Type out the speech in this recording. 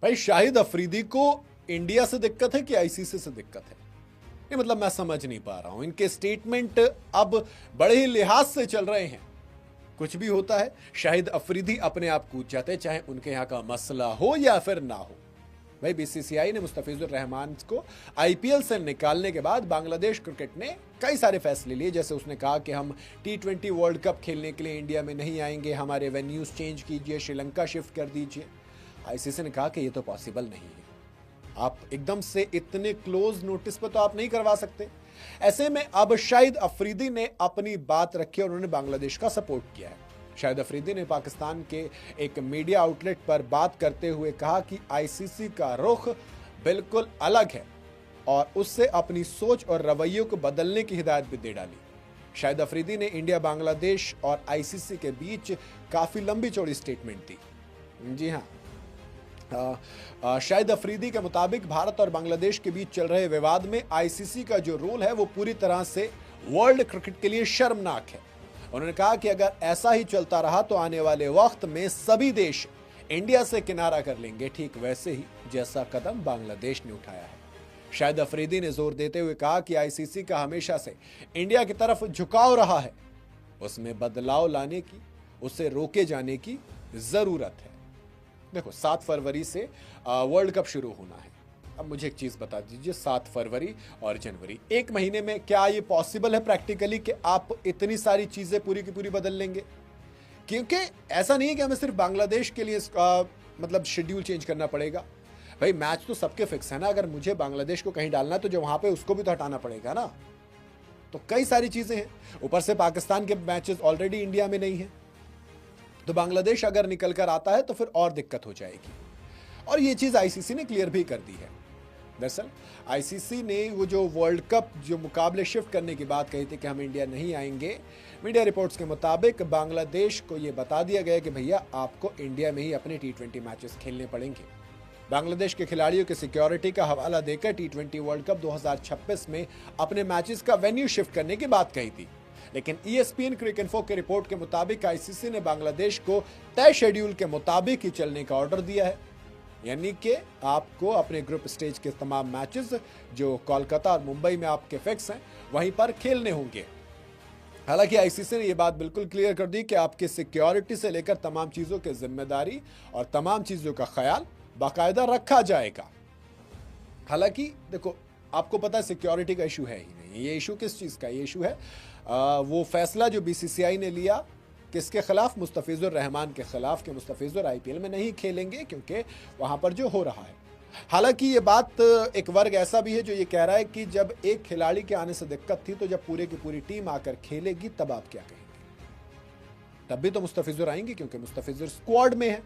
भाई शाहिद अफरीदी को इंडिया से दिक्कत है कि आईसीसी से दिक्कत है? ये मतलब मैं समझ नहीं पा रहा हूं। इनके स्टेटमेंट अब बड़े ही लिहाज से चल रहे हैं। कुछ भी होता है, शाहिद अफरीदी अपने आप कूद जाते हैं, चाहे उनके यहां का मसला हो या फिर ना हो। भाई बीसीसीआई ने मुस्तफिजुर रहमान को आईपीएल से निकालने के बाद बांग्लादेश क्रिकेट ने कई सारे फैसले लिए। जैसे उसने कहा कि हम टी20 वर्ल्ड कप खेलने के लिए इंडिया में नहीं आएंगे, हमारे वेन्यूज चेंज कीजिए, श्रीलंका शिफ्ट कर दीजिए। आईसीसी ने कहा कि ये तो पॉसिबल नहीं है, आप एकदम से इतने क्लोज नोटिस पर तो आप नहीं करवा सकते। ऐसे में अब शाहिद अफरीदी ने अपनी बात रखी और उन्होंने बांग्लादेश का सपोर्ट किया है। शाहिद अफरीदी ने पाकिस्तान के एक मीडिया आउटलेट पर बात करते हुए कहा कि आईसीसी का रुख बिल्कुल अलग है और उससे अपनी सोच और रवैयों को बदलने की हिदायत भी दे डाली। शाहिद अफरीदी ने इंडिया, बांग्लादेश और आईसीसी के बीच काफी लंबी चौड़ी स्टेटमेंट दी। जी हाँ, शाहिद अफरीदी के मुताबिक भारत और बांग्लादेश के बीच चल रहे विवाद में आईसीसी का जो रोल है वो पूरी तरह से वर्ल्ड क्रिकेट के लिए शर्मनाक है। उन्होंने कहा कि अगर ऐसा ही चलता रहा तो आने वाले वक्त में सभी देश इंडिया से किनारा कर लेंगे, ठीक वैसे ही जैसा कदम बांग्लादेश ने उठाया है। शाहिद अफरीदी ने जोर देते हुए कहा कि आईसीसी का हमेशा से इंडिया की तरफ झुकाव रहा है, उसमें बदलाव लाने की, उसे रोके जाने की जरूरत है। देखो 7 फरवरी से वर्ल्ड कप शुरू होना है। अब मुझे एक चीज बता दीजिए, 7 फरवरी और जनवरी, एक महीने में क्या ये पॉसिबल है प्रैक्टिकली कि आप इतनी सारी चीजें पूरी की पूरी बदल लेंगे? क्योंकि ऐसा नहीं है कि हमें सिर्फ बांग्लादेश के लिए मतलब शेड्यूल चेंज करना पड़ेगा। भाई मैच तो सबके फिक्स है ना, अगर मुझे बांग्लादेश को कहीं डालना है तो जो वहां पे उसको भी तो हटाना पड़ेगा ना। तो कई सारी चीजें हैं, ऊपर से पाकिस्तान के मैचेस ऑलरेडी इंडिया में नहीं है, तो बांग्लादेश अगर निकल कर आता है तो फिर और दिक्कत हो जाएगी। और ये चीज आईसीसी ने क्लियर भी कर दी है। दरअसल आईसीसी ने वो जो वर्ल्ड कप जो मुकाबले शिफ्ट करने की बात कही थी कि हम इंडिया नहीं आएंगे, मीडिया रिपोर्ट्स के मुताबिक बांग्लादेश को ये बता दिया गया कि भैया आपको इंडिया में ही अपने टी20 मैचेस खेलने पड़ेंगे। बांग्लादेश के खिलाड़ियों की सिक्योरिटी का हवाला देकर टी20 वर्ल्ड कप 2026 में अपने मैचेस का वेन्यू शिफ्ट करने की बात कही थी। लेकिन ESPN क्रिकइन्फो के रिपोर्ट के मुताबिक आईसीसी ने बांग्लादेश को तय शेड्यूल के मुताबिक ही चलने का ऑर्डर दिया है, यानी कि आपको अपने ग्रुप स्टेज के तमाम मैचेस जो कोलकाता और मुंबई में आपके फिक्स हैं वहीं पर खेलने होंगे। हालांकि आईसीसी ने यह बात बिल्कुल क्लियर कर दी कि आपकी सिक्योरिटी से लेकर तमाम चीजों की जिम्मेदारी और तमाम चीजों का ख्याल बाकायदा रखा जाएगा। हालांकि देखो, आपको पता है सिक्योरिटी का इशू है ही नहीं। ये इशू किस चीज का? ये इशू है वो फैसला जो बीसीसीआई ने लिया किसके खिलाफ? मुस्तफिजुर रहमान के खिलाफ, कि मुस्तफिजुर आईपीएल में नहीं खेलेंगे क्योंकि वहां पर जो हो रहा है। हालांकि ये बात, एक वर्ग ऐसा भी है जो ये कह रहा है कि जब एक खिलाड़ी के आने से दिक्कत थी तो जब पूरे की पूरी टीम आकर खेलेगी तब आप क्या कहेंगे? तब भी तो मुस्तफिजुर आएंगे क्योंकि मुस्तफिजुर स्क्वाड में है।